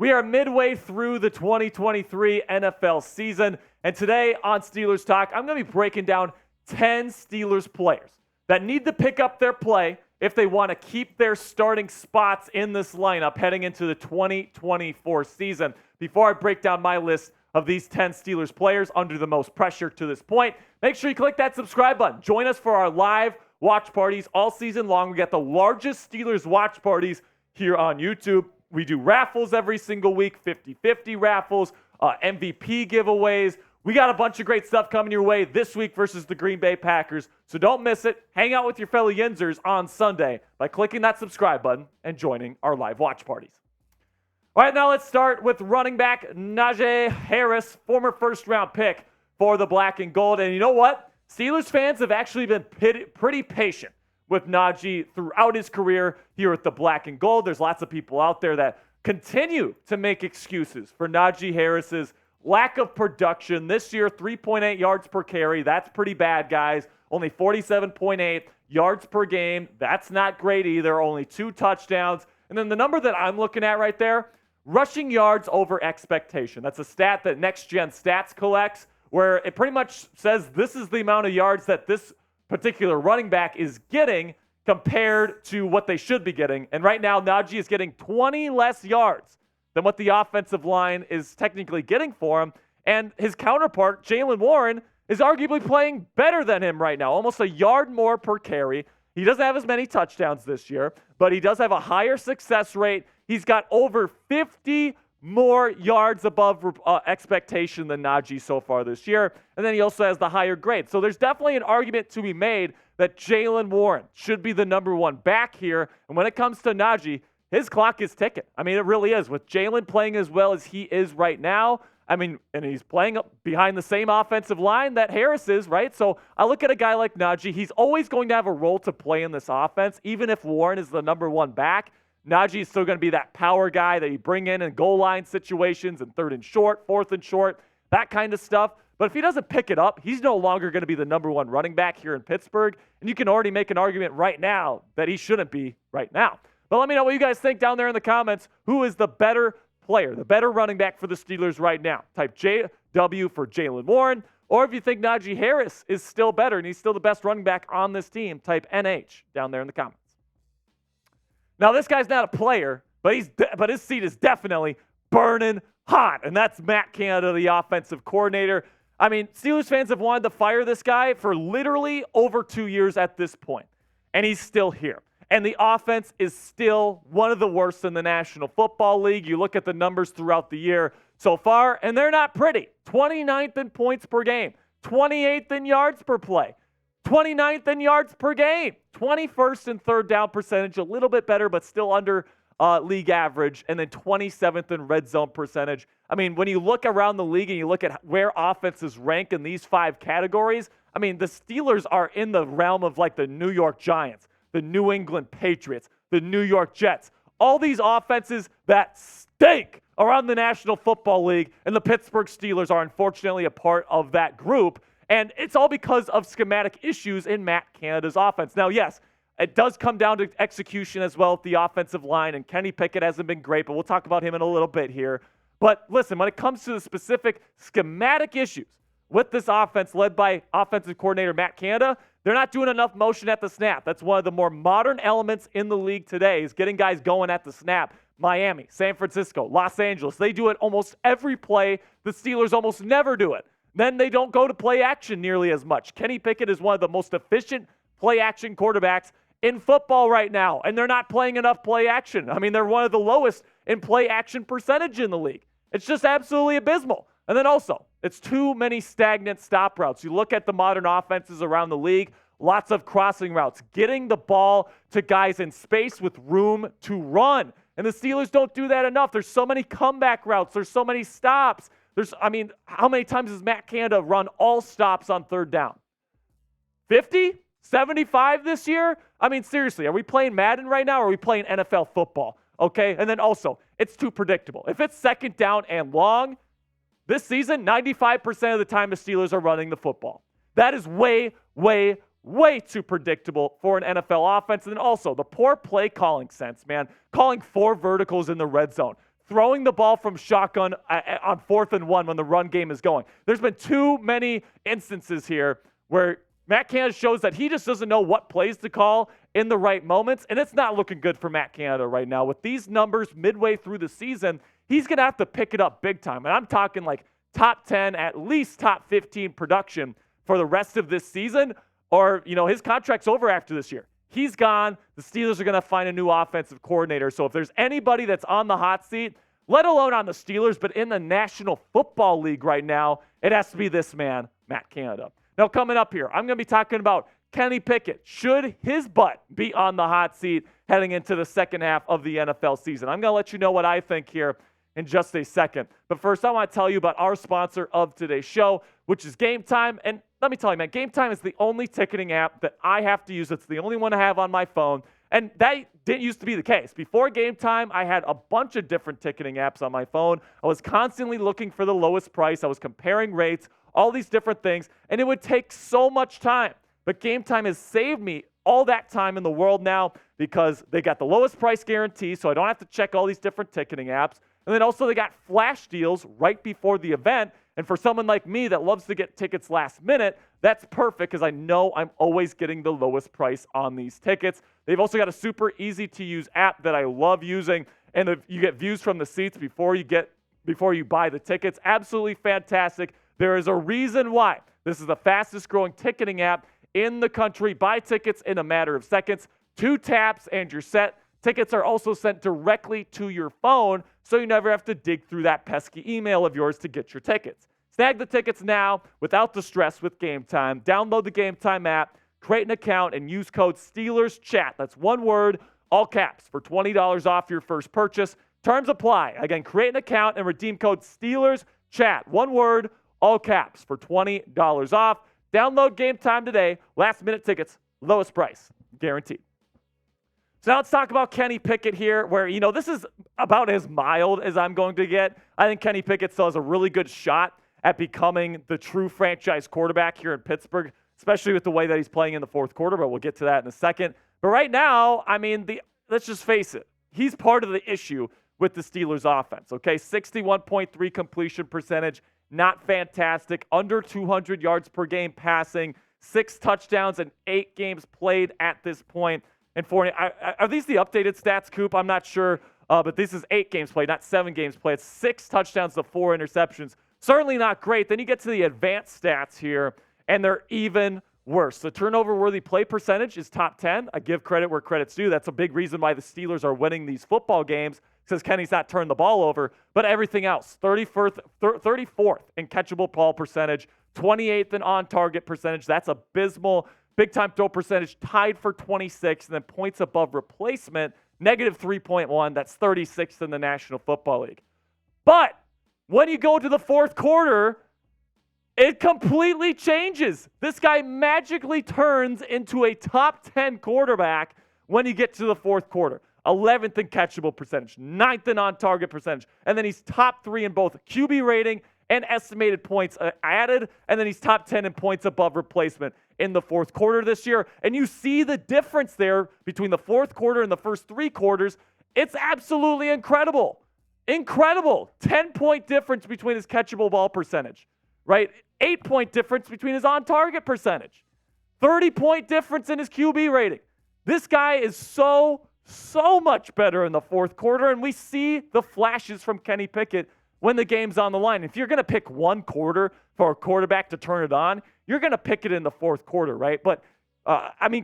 We are midway through the 2023 NFL season, and today on Steelers Talk, I'm going to be breaking down 10 Steelers players that need to pick up their play if they want to keep their starting spots in this lineup heading into the 2024 season. Before I break down my list of these 10 Steelers players under the most pressure to this point, make sure you click that subscribe button. Join us for our live watch parties all season long. We got the largest Steelers watch parties here on YouTube. We do raffles every single week, 50-50 raffles, MVP giveaways. We got a bunch of great stuff coming your way this week versus the Green Bay Packers. So don't miss it. Hang out with your fellow Yinzers on Sunday by clicking that subscribe button and joining our live watch parties. All right, now let's start with running back Najee Harris, former first-round pick for the Black and Gold. And you know what? Steelers fans have actually been pretty patient with Najee throughout his career here at the Black and Gold. There's lots of people out there that continue to make excuses for Najee Harris's lack of production. This year, 3.8 yards per carry. That's pretty bad, guys. Only 47.8 yards per game. That's not great either. Only 2 touchdowns. And then the number that I'm looking at right there, rushing yards over expectation. That's a stat that Next Gen Stats collects, where it pretty much says this is the amount of yards that this particular running back is getting compared to what they should be getting. And right now, Najee is getting 20 less yards than what the offensive line is technically getting for him. And his counterpart, Jaylen Warren, is arguably playing better than him right now, almost a yard more per carry. He doesn't have as many touchdowns this year, but he does have a higher success rate. He's got over 50 more yards above expectation than Najee so far this year. And then he also has the higher grade. So there's definitely an argument to be made that Jaylen Warren should be the number one back here. And when it comes to Najee, his clock is ticking. I mean, it really is. With Jaylen playing as well as he is right now, I mean, and he's playing up behind the same offensive line that Harris is, right? So I look at a guy like Najee. He's always going to have a role to play in this offense, even if Warren is the number one back. Najee is still going to be that power guy that you bring in goal line situations and 3rd and short, 4th and short, that kind of stuff. But if he doesn't pick it up, he's no longer going to be the number one running back here in Pittsburgh. And you can already make an argument right now that he shouldn't be right now. But let me know what you guys think down there in the comments. Who is the better player, the better running back for the Steelers right now? Type JW for Jaylen Warren. Or if you think Najee Harris is still better and he's still the best running back on this team, type NH down there in the comments. Now, this guy's not a player, but his seat is definitely burning hot, and that's Matt Canada, the offensive coordinator. I mean, Steelers fans have wanted to fire this guy for literally over 2 years at this point, and he's still here. And the offense is still one of the worst in the National Football League. You look at the numbers throughout the year so far, and they're not pretty. 29th in points per game, 28th in yards per play, 29th in yards per game, 21st in third down percentage, a little bit better, but still under league average, and then 27th in red zone percentage. I mean, when you look around the league and you look at where offenses rank in these 5 categories, I mean, the Steelers are in the realm of like the New York Giants, the New England Patriots, the New York Jets, all these offenses that stink around the National Football League, and the Pittsburgh Steelers are unfortunately a part of that group. And it's all because of schematic issues in Matt Canada's offense. Now, yes, it does come down to execution as well with the offensive line, and Kenny Pickett hasn't been great, but we'll talk about him in a little bit here. But listen, when it comes to the specific schematic issues with this offense led by offensive coordinator Matt Canada, they're not doing enough motion at the snap. That's one of the more modern elements in the league today, is getting guys going at the snap. Miami, San Francisco, Los Angeles, they do it almost every play. The Steelers almost never do it. Then they don't go to play action nearly as much. Kenny Pickett is one of the most efficient play action quarterbacks in football right now, and they're not playing enough play action. I mean, they're one of the lowest in play action percentage in the league. It's just absolutely abysmal. And then also, it's too many stagnant stop routes. You look at the modern offenses around the league, lots of crossing routes, getting the ball to guys in space with room to run. And the Steelers don't do that enough. There's so many comeback routes. There's so many stops. How many times has Matt Canada run all stops on 3rd down? 50? 75 this year? I mean, seriously, are we playing Madden right now or are we playing NFL football? Okay, and then also, it's too predictable. If it's 2nd down and long, this season, 95% of the time the Steelers are running the football. That is way, way, way too predictable for an NFL offense. And then also, the poor play calling sense, man. Calling 4 verticals in the red zone. throwing the ball from shotgun on 4th and 1 when the run game is going. There's been too many instances here where Matt Canada shows that he just doesn't know what plays to call in the right moments, and it's not looking good for Matt Canada right now. With these numbers midway through the season, he's going to have to pick it up big time, and I'm talking like top 10, at least top 15 production for the rest of this season, or, his contract's over after this year. He's gone. The Steelers are going to find a new offensive coordinator. So if there's anybody that's on the hot seat, let alone on the Steelers, but in the National Football League right now, it has to be this man, Matt Canada. Now, coming up here, I'm going to be talking about Kenny Pickett. Should his butt be on the hot seat heading into the second half of the NFL season? I'm going to let you know what I think here in just a second. But first, I want to tell you about our sponsor of today's show, which is Game Time. And let me tell you, man, Game Time is the only ticketing app that I have to use. It's the only one I have on my phone. And that didn't used to be the case. Before Game Time, I had a bunch of different ticketing apps on my phone. I was constantly looking for the lowest price. I was comparing rates, all these different things, and it would take so much time. But Game Time has saved me all that time in the world now because they got the lowest price guarantee, so I don't have to check all these different ticketing apps. And then also they got flash deals right before the event. And for someone like me that loves to get tickets last minute, that's perfect because I know I'm always getting the lowest price on these tickets. They've also got a super easy to use app that I love using. And you get views from the seats before you buy the tickets. Absolutely fantastic. There is a reason why this is the fastest growing ticketing app in the country. Buy tickets in a matter of seconds. 2 taps and you're set. Tickets are also sent directly to your phone, so you never have to dig through that pesky email of yours to get your tickets. Snag the tickets now without the stress with Game Time. Download the Game Time app, create an account, and use code SteelersChat. That's one word, all caps, for $20 off your first purchase. Terms apply. Again, create an account and redeem code SteelersChat. One word, all caps, for $20 off. Download Game Time today. Last-minute tickets, lowest price, guaranteed. So now let's talk about Kenny Pickett here, where, this is about as mild as I'm going to get. I think Kenny Pickett still has a really good shot at becoming the true franchise quarterback here in Pittsburgh, especially with the way that he's playing in the fourth quarter, but we'll get to that in a second. But right now, let's just face it, he's part of the issue with the Steelers offense, okay? 61.3 completion percentage, not fantastic, under 200 yards per game passing, 6 touchdowns in 8 games played at this point. And are these the updated stats, Coop? I'm not sure, but this is 8 games played, not 7 games played. 6 touchdowns to 4 interceptions. Certainly not great. Then you get to the advanced stats here, and they're even worse. The turnover-worthy play percentage is top 10. I give credit where credit's due. That's a big reason why the Steelers are winning these football games, because Kenny's not turned the ball over. But everything else, 34th in catchable ball percentage, 28th in on-target percentage. That's abysmal. Big-time throw percentage tied for 26th, and then points above replacement, negative 3.1. That's 36th in the National Football League. But when you go to the fourth quarter, it completely changes. This guy magically turns into a top 10 quarterback when you get to the fourth quarter. 11th in catchable percentage, 9th in on-target percentage, and then he's top 3 in both QB rating and estimated points added, and then he's top 10 in points above replacement in the fourth quarter this year. And you see the difference there between the fourth quarter and the first 3 quarters. It's absolutely incredible. Incredible. 10-point difference between his catchable ball percentage, right? 8-point difference between his on-target percentage. 30-point difference in his QB rating. This guy is so much better in the fourth quarter, and we see the flashes from Kenny Pickett when the game's on the line. If you're going to pick one quarter for a quarterback to turn it on, you're going to pick it in the fourth quarter, right? But,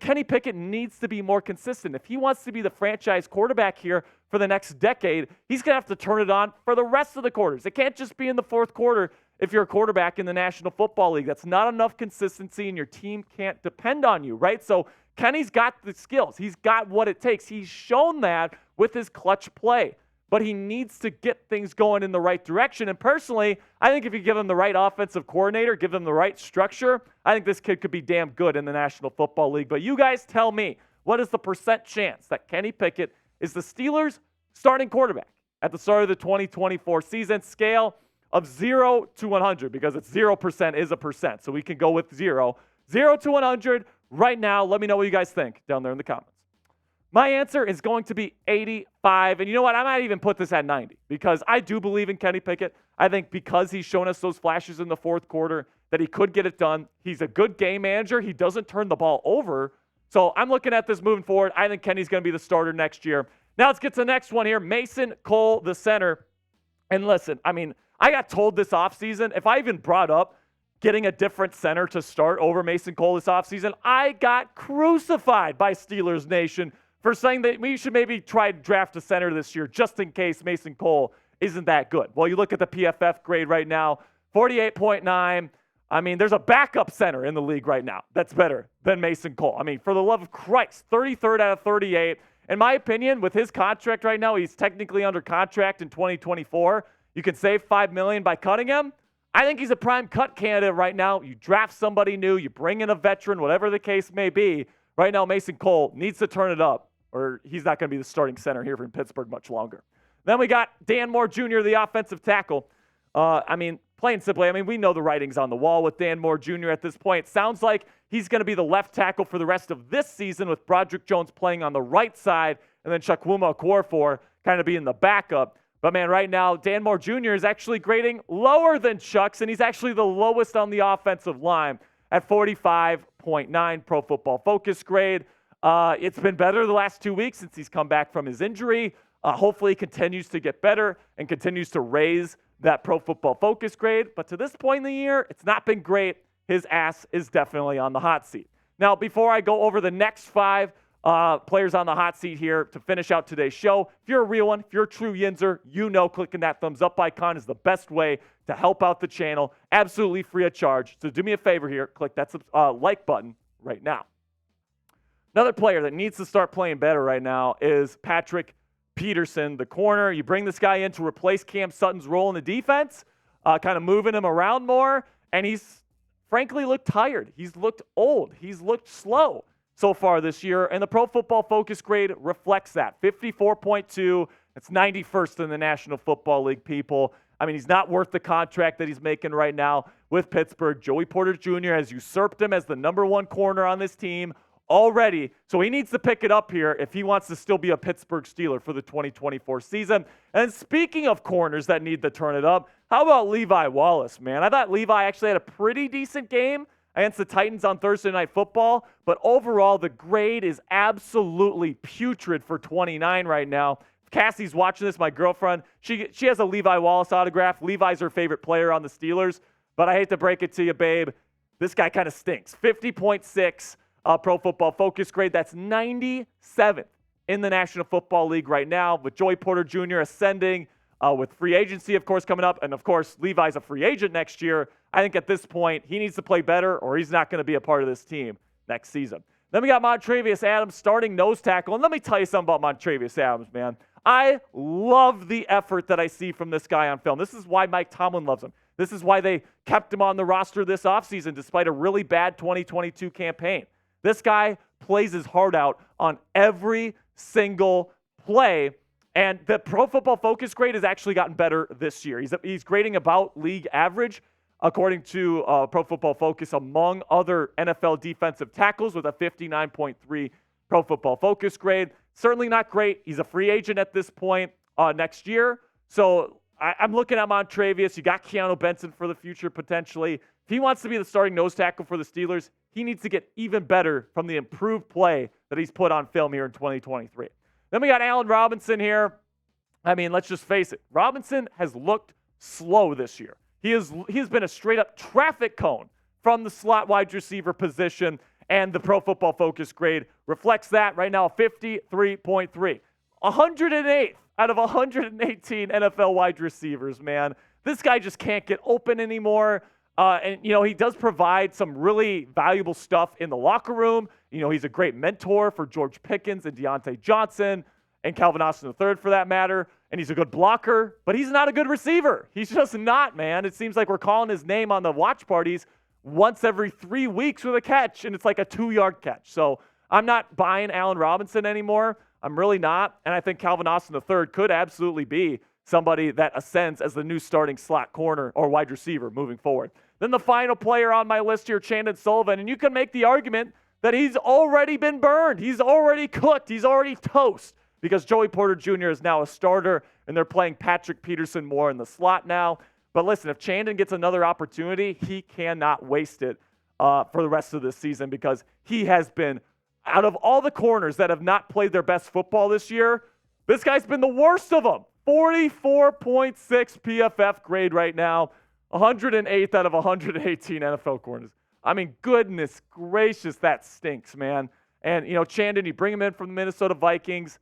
Kenny Pickett needs to be more consistent. If he wants to be the franchise quarterback here for the next decade, he's going to have to turn it on for the rest of the quarters. It can't just be in the fourth quarter if you're a quarterback in the National Football League. That's not enough consistency, and your team can't depend on you, right? So Kenny's got the skills. He's got what it takes. He's shown that with his clutch play. But he needs to get things going in the right direction. And personally, I think if you give him the right offensive coordinator, give him the right structure, I think this kid could be damn good in the National Football League. But you guys tell me, what is the percent chance that Kenny Pickett is the Steelers' starting quarterback at the start of the 2024 season? Scale of 0 to 100, because it's 0% is a percent. So we can go with 0. 0 to 100 right now. Let me know what you guys think down there in the comments. My answer is going to be 85. And you know what? I might even put this at 90 because I do believe in Kenny Pickett. I think because he's shown us those flashes in the fourth quarter that he could get it done. He's a good game manager. He doesn't turn the ball over. So I'm looking at this moving forward. I think Kenny's going to be the starter next year. Now let's get to the next one here. Mason Cole, the center. And listen, I mean, I got told this offseason, if I even brought up getting a different center to start over Mason Cole this offseason, I got crucified by Steelers Nation for saying that we should maybe try to draft a center this year just in case Mason Cole isn't that good. Well, you look at the PFF grade right now, 48.9. I mean, there's a backup center in the league right now that's better than Mason Cole. I mean, for the love of Christ, 33rd out of 38. In my opinion, with his contract right now, he's technically under contract in 2024. You can save $5 million by cutting him. I think he's a prime cut candidate right now. You draft somebody new, you bring in a veteran, whatever the case may be. Right now, Mason Cole needs to turn it up, or he's not going to be the starting center here in Pittsburgh much longer. Then we got Dan Moore Jr., the offensive tackle. Plain simply, we know the writing's on the wall with Dan Moore Jr. at this point. It sounds like he's going to be the left tackle for the rest of this season with Broderick Jones playing on the right side and then Chukwuma Okorafor kind of being the backup. But, man, right now, Dan Moore Jr. is actually grading lower than Chucks, and he's actually the lowest on the offensive line at 45.9 Pro Football Focus grade. It's been better the last 2 weeks since he's come back from his injury. Hopefully he continues to get better and continues to raise that Pro Football Focus grade. But to this point in the year, it's not been great. His ass is definitely on the hot seat. Now, before I go over the next 5 players on the hot seat here to finish out today's show, if you're a real one, if you're a true Yinzer, you know clicking that thumbs up icon is the best way to help out the channel, absolutely free of charge. So do me a favor here, click that like button right now. Another player that needs to start playing better right now is Patrick Peterson, the corner. You bring this guy in to replace Cam Sutton's role in the defense, kind of moving him around more, and he's frankly looked tired. He's looked old. He's looked slow so far this year, and the Pro Football Focus grade reflects that. 54.2. It's 91st in the National Football League, people. He's not worth the contract that he's making right now with Pittsburgh. Joey Porter Jr. has usurped him as the number 1 corner on this team already, so he needs to pick it up here if he wants to still be a Pittsburgh Steeler for the 2024 season. And speaking of corners that need to turn it up, how about Levi Wallace, man? I thought Levi actually had a pretty decent game against the Titans on Thursday Night Football, but overall the grade is absolutely putrid for 29 right now. If Cassie's watching this, my girlfriend, she has a Levi Wallace autograph. Levi's her favorite player on the Steelers, but I hate to break it to you, babe, this guy kind of stinks. 50.6 Pro Football Focus grade. That's 97th in the National Football League right now, with Joey Porter Jr. ascending, with free agency, of course, coming up. And, of course, Levi's a free agent next year. I think at this point, he needs to play better or he's not going to be a part of this team next season. Then we got Montravius Adams starting nose tackle. And let me tell you something about Montravius Adams, man. I love the effort that I see from this guy on film. This is why Mike Tomlin loves him. This is why they kept him on the roster this offseason despite a really bad 2022 campaign. This guy plays his heart out on every single play, and the Pro Football Focus grade has actually gotten better this year. He's grading about league average, according to Pro Football Focus, among other NFL defensive tackles with a 59.3 Pro Football Focus grade. Certainly not great. He's a free agent at this point next year. So I'm looking at Montravius. You got Keanu Benson for the future potentially. If he wants to be the starting nose tackle for the Steelers, he needs to get even better from the improved play that he's put on film here in 2023. Then we got Allen Robinson here. Let's just face it. Robinson has looked slow this year. He has been a straight-up traffic cone from the slot wide receiver position, and the Pro Football Focus grade reflects that right now, 53.3. 108th out of 118 NFL wide receivers, man. This guy just can't get open anymore. He does provide some really valuable stuff in the locker room. He's a great mentor for George Pickens and Deontay Johnson and Calvin Austin III for that matter. And he's a good blocker, but he's not a good receiver. He's just not, man. It seems like we're calling his name on the watch parties once every 3 weeks with a catch, and it's like a 2-yard catch. So I'm not buying Allen Robinson anymore. I'm really not. And I think Calvin Austin III could absolutely be somebody that ascends as the new starting slot corner or wide receiver moving forward. Then the final player on my list here, Chandon Sullivan. And you can make the argument that he's already been burned. He's already cooked. He's already toast because Joey Porter Jr. is now a starter, and they're playing Patrick Peterson more in the slot now. But listen, if Chandon gets another opportunity, he cannot waste it for the rest of this season because he has been, out of all the corners that have not played their best football this year, this guy's been the worst of them. 44.6 PFF grade right now, 108th out of 118 NFL corners. I mean, goodness gracious, that stinks, man. And, Chandon, you bring him in from the Minnesota Vikings.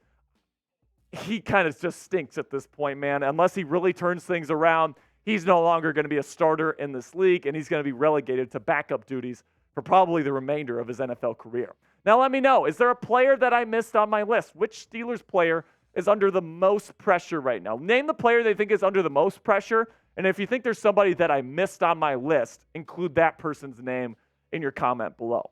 He kind of just stinks at this point, man. Unless he really turns things around, he's no longer going to be a starter in this league, and he's going to be relegated to backup duties for probably the remainder of his NFL career. Now, let me know, is there a player that I missed on my list? Which Steelers player is under the most pressure right now? Name the player they think is under the most pressure, and if you think there's somebody that I missed on my list, include that person's name in your comment below.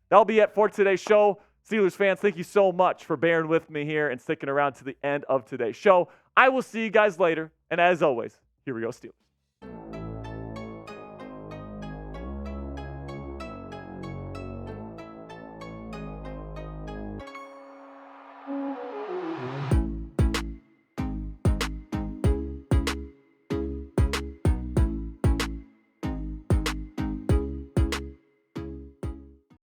That'll be it for today's show. Steelers fans, thank you so much for bearing with me here and sticking around to the end of today's show. I will see you guys later, and as always, here we go, Steelers.